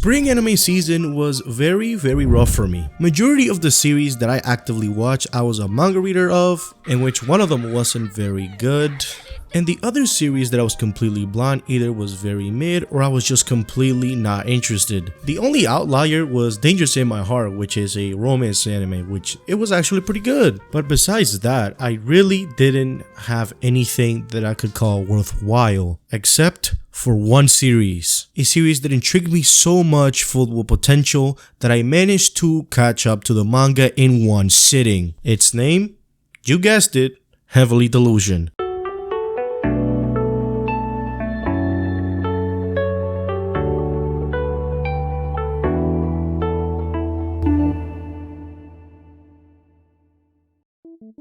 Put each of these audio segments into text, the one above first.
spring anime season was very rough for me. Majority of the series that I actively watched I was a manga reader of, in which one of them wasn't very good. And the other series that I was completely blind either was very mid or I was just completely not interested. The only outlier was Dangerous in My Heart, which is a romance anime, which it was actually pretty good. But besides that, I really didn't have anything that I could call worthwhile, except for one series. A series that intrigued me so much, filled with potential, that I managed to catch up to the manga in one sitting. Its name? You guessed it, Heavenly Delusion.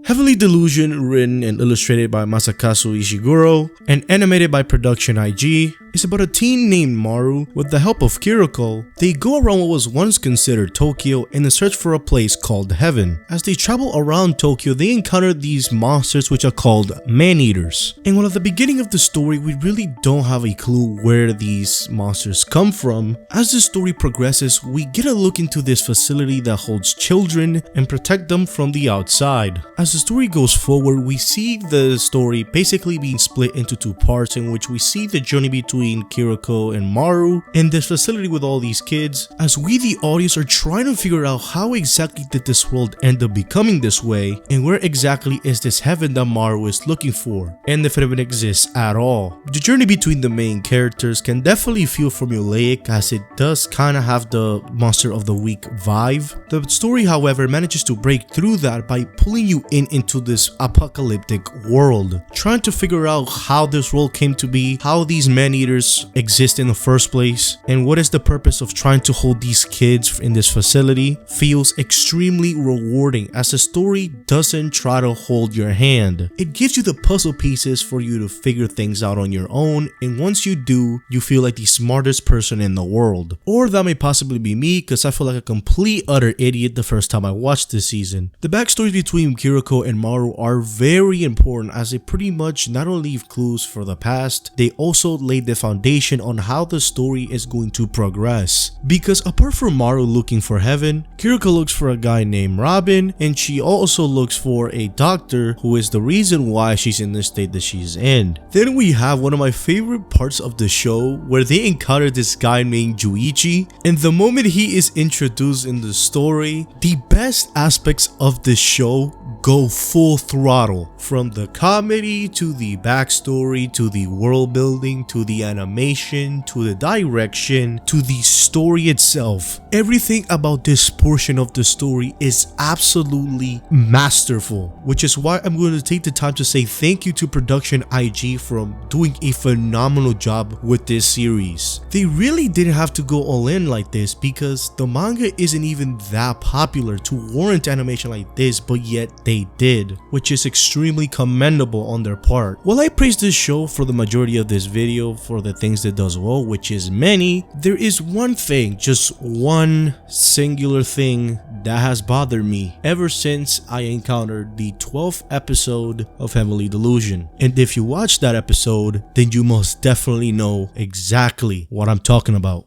Heavenly Delusion, written and illustrated by Masakazu Ishiguro and animated by Production IG, is about a teen named Maru. With the help of Kiriko, they go around what was once considered Tokyo in the search for a place called Heaven. As they travel around Tokyo, they encounter these monsters which are called man-eaters. And while at the beginning of the story we really don't have a clue where these monsters come from, as the story progresses we get a look into this facility that holds children and protect them from the outside. As the story goes forward, we see the story basically being split into two parts, in which we see the journey between Kiriko and Maru in this facility with all these kids, as we the audience are trying to figure out how exactly did this world end up becoming this way, and where exactly is this heaven that Maru is looking for, and if it even exists at all. The journey between the main characters can definitely feel formulaic, as it does kinda have the Monster of the Week vibe. The story, however, manages to break through that by pulling you into this apocalyptic world, trying to figure out how this world came to be, how these man-eaters exist in the first place, and what is the purpose of trying to hold these kids in this facility. Feels extremely rewarding, as the story doesn't try to hold your hand. It gives you the puzzle pieces for you to figure things out on your own, and once you do, you feel like the smartest person in the world. Or that may possibly be me, because I feel like a complete utter idiot the first time I watched this season. The backstories between Kiriko and Maru are very important, as they pretty much not only leave clues for the past, they also lay the foundation on how the story is going to progress. Because apart from Maru looking for heaven, Kiriko looks for a guy named Robin, and she also looks for a doctor who is the reason why she's in the state that she's in. Then we have one of my favorite parts of the show, where they encounter this guy named Juichi, and the moment he is introduced in the story, the best aspects of the show go full throttle. From the comedy to the backstory to the world building to the animation to the direction to the story itself. Everything about this portion of the story is absolutely masterful, which is why I'm going to take the time to say thank you to Production IG for doing a phenomenal job with this series. They really didn't have to go all in like this, because the manga isn't even that popular to warrant animation like this, but yet they did, which is extremely commendable on their part. While I praise this show for the majority of this video for the things that does well, which is many, there is one thing, just one singular thing that has bothered me ever since I encountered the 12th episode of Heavenly Delusion. And if you watched that episode, then you most definitely know exactly what I'm talking about.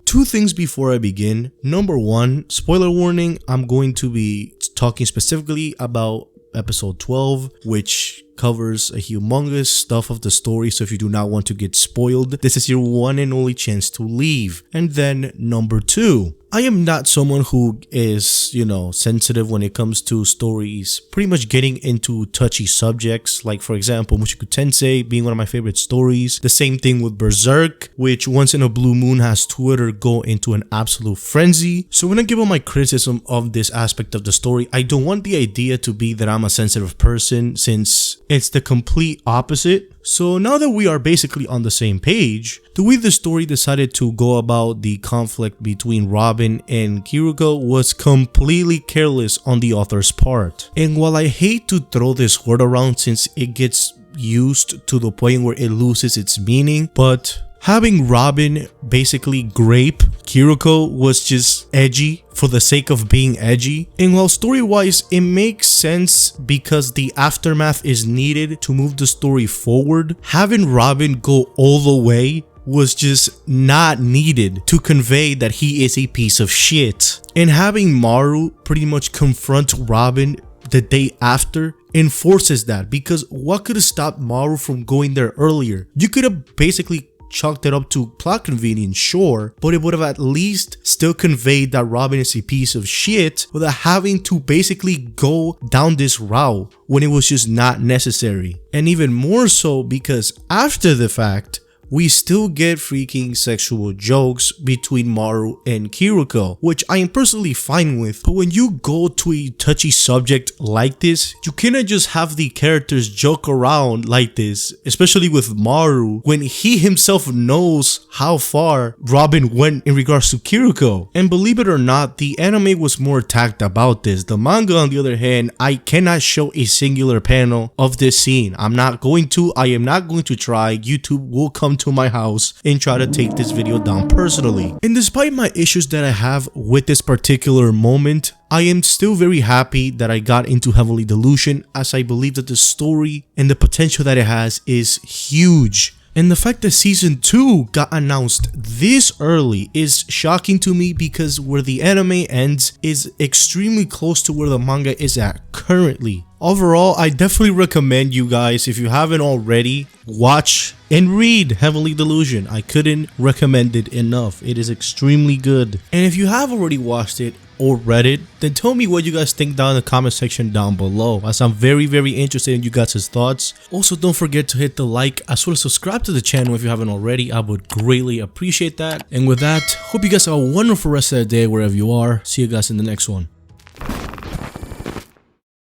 Two things before I begin. Number one, spoiler warning, I'm going to be talking specifically about episode 12, which covers a humongous stuff of the story, so if you do not want to get spoiled, this is your one and only chance to leave. And then number two, I am not someone who is, sensitive when it comes to stories pretty much getting into touchy subjects, like for example Mushoku Tensei being one of my favorite stories. The same thing with Berserk, which once in a blue moon has Twitter go into an absolute frenzy. So when I give all my criticism of this aspect of the story, I don't want the idea to be that I'm a sensitive person, since it's the complete opposite. So now that we are basically on the same page, the way the story decided to go about the conflict between Robin and Kiriko was completely careless on the author's part. And while I hate to throw this word around since it gets used to the point where it loses its meaning, but having Robin basically grape Kiriko was just edgy for the sake of being edgy. And while story-wise it makes sense because the aftermath is needed to move the story forward, having Robin go all the way was just not needed to convey that he is a piece of shit. And having Maru pretty much confront Robin the day after enforces that, because what could have stopped Maru from going there earlier? You could have basically chalked it up to plot convenience, sure, but it would have at least still conveyed that Robin is a piece of shit without having to basically go down this route when it was just not necessary. And even more so because after the fact, we still get freaking sexual jokes between Maru and Kiriko, which I am personally fine with. But when you go to a touchy subject like this, you cannot just have the characters joke around like this, especially with Maru, when he himself knows how far Robin went in regards to Kiriko. And believe it or not, the anime was more tact about this. The manga, on the other hand, I cannot show a singular panel of this scene. I am not going to try. YouTube will come to my house and try to take this video down personally. And despite my issues that I have with this particular moment, I am still very happy that I got into Heavenly Delusion, as I believe that the story and the potential that it has is huge. And the fact that season 2 got announced this early is shocking to me, because where the anime ends is extremely close to where the manga is at currently. Overall, I definitely recommend you guys, if you haven't already, watch and read Heavenly Delusion. I couldn't recommend it enough. It is extremely good. And if you have already watched it or read it, then tell me what you guys think down in the comment section down below, as I'm very interested in you guys' thoughts. Also, don't forget to hit the like as well as subscribe to the channel if you haven't already. I would greatly appreciate that. And with that, hope you guys have a wonderful rest of the day wherever you are. See you guys in the next one.